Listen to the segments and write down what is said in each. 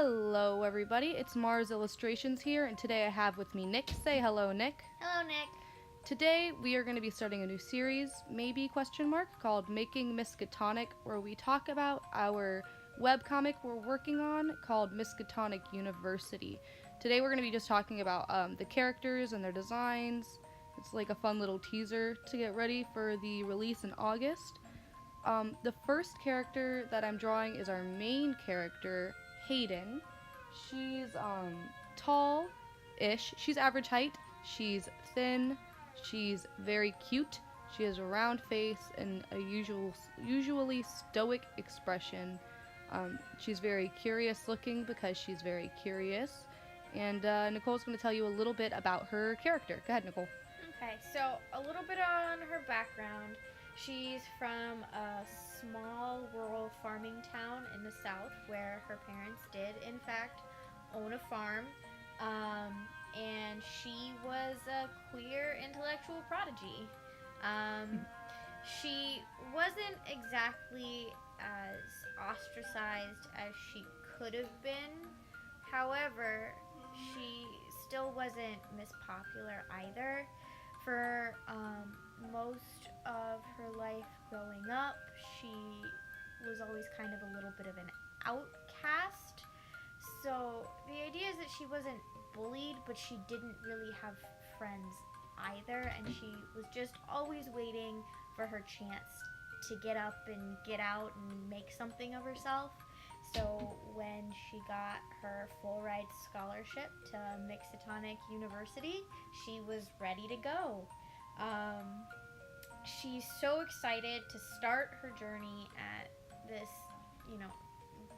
Hello everybody, it's Mars Illustrations here, and today I have with me Nick. Say hello, Nick. Hello, Nick. Today we are going to be starting a new series, called Making Miskatonic, where we talk about our webcomic we're working on called Miskatonic University. Today we're going to be just talking about the characters and their designs. It's like a fun little teaser to get ready for the release in August. The first character that I'm drawing is our main character, Hayden. She's tall-ish. She's average height. She's thin. She's very cute. She has a round face and a usually stoic expression. She's very curious looking because she's very curious. And Nicole's going to tell you a little bit about her character. Go ahead, Nicole. Okay, so a little bit on her background. She's from a small rural farming town in the south where her parents did, in fact, own a farm. And she was a queer intellectual prodigy. She wasn't exactly as ostracized as she could have been. However, she still wasn't Miss Popular either. For most of her life growing up, she was always kind of a little bit of an outcast. So the idea is that she wasn't bullied, but she didn't really have friends either, and she was just always waiting for her chance to get up and get out and make something of herself. So when she got her full-ride scholarship to Miskatonic University, she was ready to go. She's so excited to start her journey at this,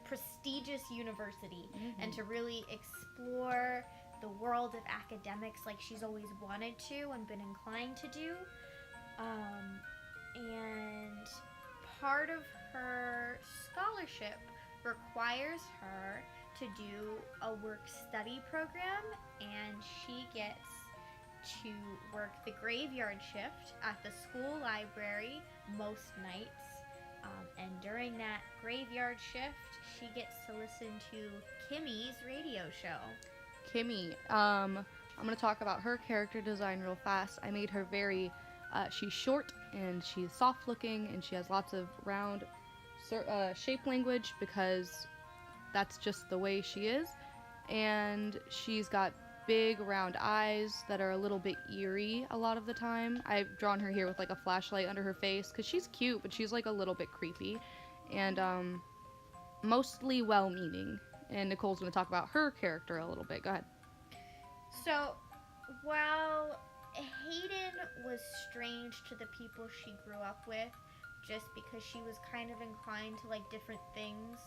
prestigious university and to really explore the world of academics like she's always wanted to and been inclined to do. And part of her scholarship requires her to do a work-study program, and she gets to work the graveyard shift at the school library most nights. And during that graveyard shift, she gets to listen to Kimmy's radio show. Kimmy, I'm going to talk about her character design real fast. I made her she's short and she's soft looking and she has lots of round shape language because that's just the way she is. And she's got big round eyes that are a little bit eerie a lot of the time. I've drawn her here with like a flashlight under her face because she's cute, but she's like a little bit creepy. And mostly well-meaning. And Nicole's going to talk about her character a little bit. Go ahead. So, while Hayden was strange to the people she grew up with, just because she was kind of inclined to like different things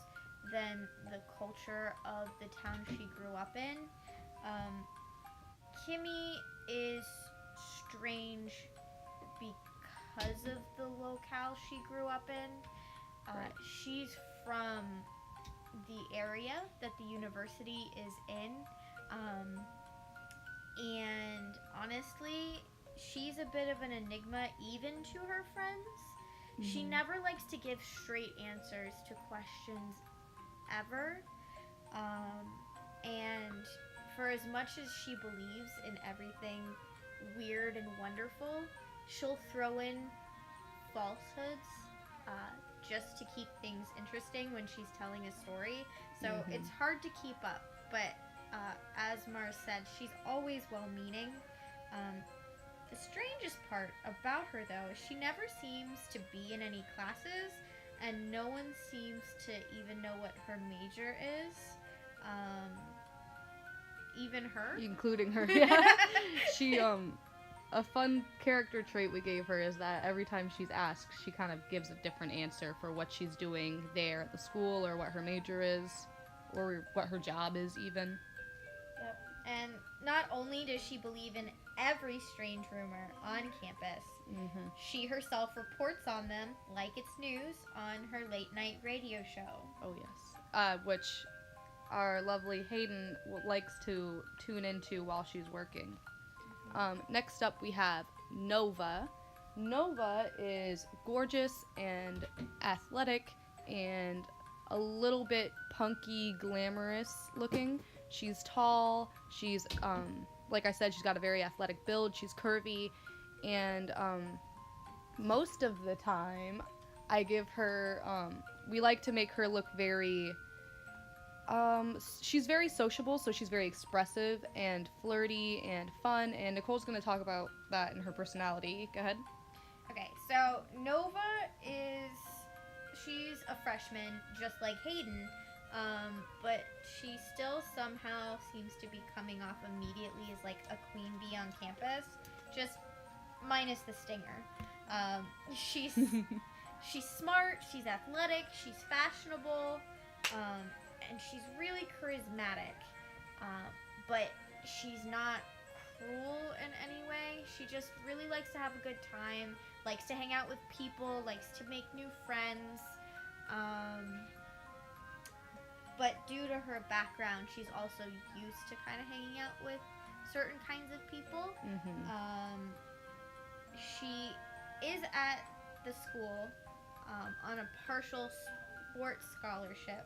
than the culture of the town she grew up in, Kimmy is strange because of the locale she grew up in. Right. She's from the area that the university is in, and honestly, she's a bit of an enigma even to her friends. Mm-hmm. She never likes to give straight answers to questions ever, and for as much as she believes in everything weird and wonderful, she'll throw in falsehoods just to keep things interesting when she's telling a story. So it's hard to keep up, but as Mars said, she's always well-meaning. The strangest part about her, though, is she never seems to be in any classes, and no one seems to even know what her major is. Even her? Including her, yeah. She, a fun character trait we gave her is that every time she's asked, she kind of gives a different answer for what she's doing there at the school, or what her major is, or what her job is even. Yep. And not only does she believe in every strange rumor on campus, she herself reports on them like it's news on her late-night radio show. Oh, yes. Which our lovely Hayden likes to tune into while she's working. Next up, we have Nova. Nova is gorgeous and athletic and a little bit punky, glamorous looking. She's tall. She's, like I said, she's got a very athletic build. She's curvy. And most of the time, I give her, we like to make her look very, she's very sociable, so she's very expressive and flirty and fun. And Nicole's going to talk about that in her personality. Go ahead. Okay, so Nova she's a freshman, just like Hayden, but she still somehow seems to be coming off immediately as like a queen bee on campus, just minus the stinger. She's she's smart, she's athletic, she's fashionable, and she's really charismatic, but she's not cruel in any way. She just really likes to have a good time, likes to hang out with people, likes to make new friends. But due to her background, she's also used to kind of hanging out with certain kinds of people. She is at the school on a partial sports scholarship,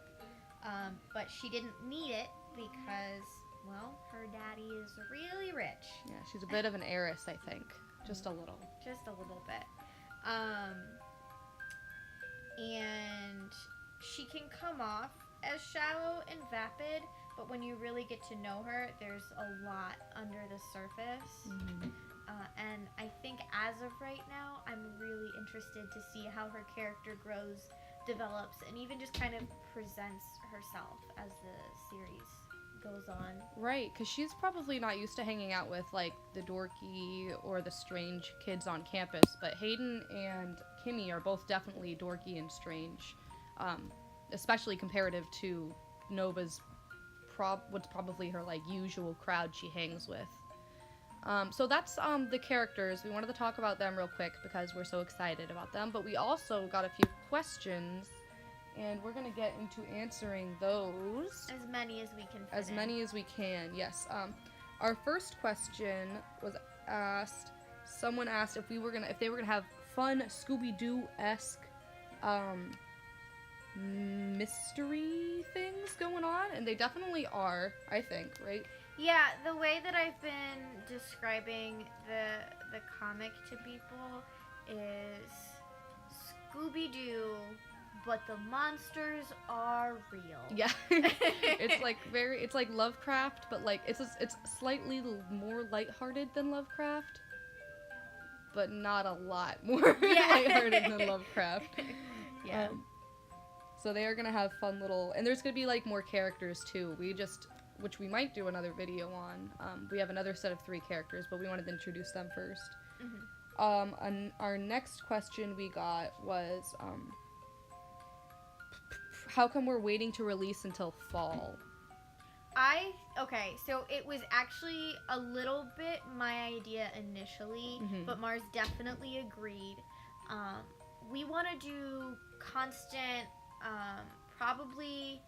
but she didn't need it because, well, her daddy is really rich. Yeah, she's a bit of an heiress, I think. Just a little. Just a little bit. And she can come off as shallow and vapid, but when you really get to know her, there's a lot under the surface. And I think as of right now, I'm really interested to see how her character grows, develops, and even just kind of presents herself as the series goes on. Right, because she's probably not used to hanging out with, like, the dorky or the strange kids on campus, but Hayden and Kimmy are both definitely dorky and strange, especially comparative to Nova's what's probably her, like, usual crowd she hangs with. So that's the characters. We wanted to talk about them real quick because we're so excited about them, but we also got a few questions, and we're going to get into answering those. As many as we can fit As in. many as we can, yes. Our first question was asked, someone asked if they were gonna have fun Scooby-Doo-esque mystery things going on, and they definitely are, I think, right? Yeah, the way that I've been describing the comic to people is Scooby-Doo, but the monsters are real. Yeah. It's like Lovecraft, but like it's slightly more lighthearted than Lovecraft, but not a lot more lighthearted than Lovecraft. Yeah. So they are gonna have fun little, and there's gonna be like more characters too. Which we might do another video on. We have another set of 3 characters, but we wanted to introduce them first. And our next question we got was, how come we're waiting to release until fall? Okay, so it was actually a little bit my idea initially, but Mars definitely agreed. We want to do constant, probably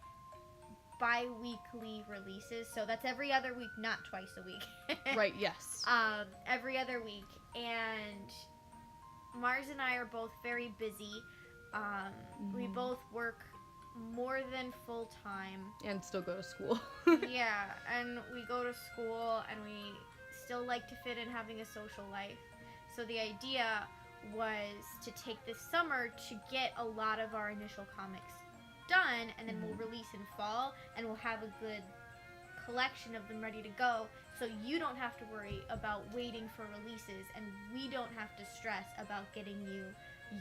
bi-weekly releases, so that's every other week, not twice a week. Right, yes. Every other week, and Mars and I are both very busy. We both work more than full time. And still go to school. Yeah, and we go to school, and we still like to fit in having a social life. So the idea was to take this summer to get a lot of our initial comics done, and then we'll release in fall, and we'll have a good collection of them ready to go, so you don't have to worry about waiting for releases, and we don't have to stress about getting you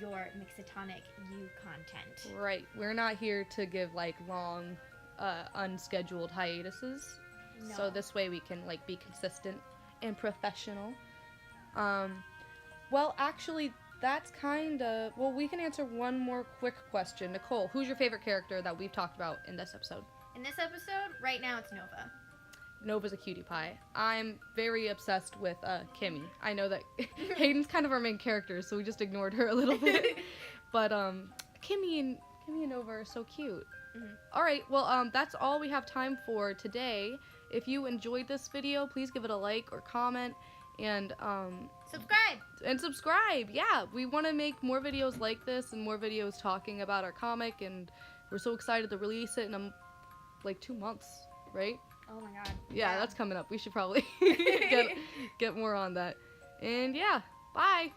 your Miskatonic U content. Right. We're not here to give like long, unscheduled hiatuses. No. So this way we can like be consistent and professional. Well, actually, that's kind of... Well, we can answer one more quick question. Nicole, who's your favorite character that we've talked about in this episode? In this episode, right now, it's Nova. Nova's a cutie pie. I'm very obsessed with Kimmy. I know that Hayden's kind of our main character, so we just ignored her a little bit. But Kimmy and Nova are so cute. All right, well, that's all we have time for today. If you enjoyed this video, please give it a like or comment. And subscribe. Yeah, we want to make more videos like this and more videos talking about our comic, and we're so excited to release it in like 2 months, right? Oh my god. Yeah, that's coming up. We should probably get more on that. And yeah, bye.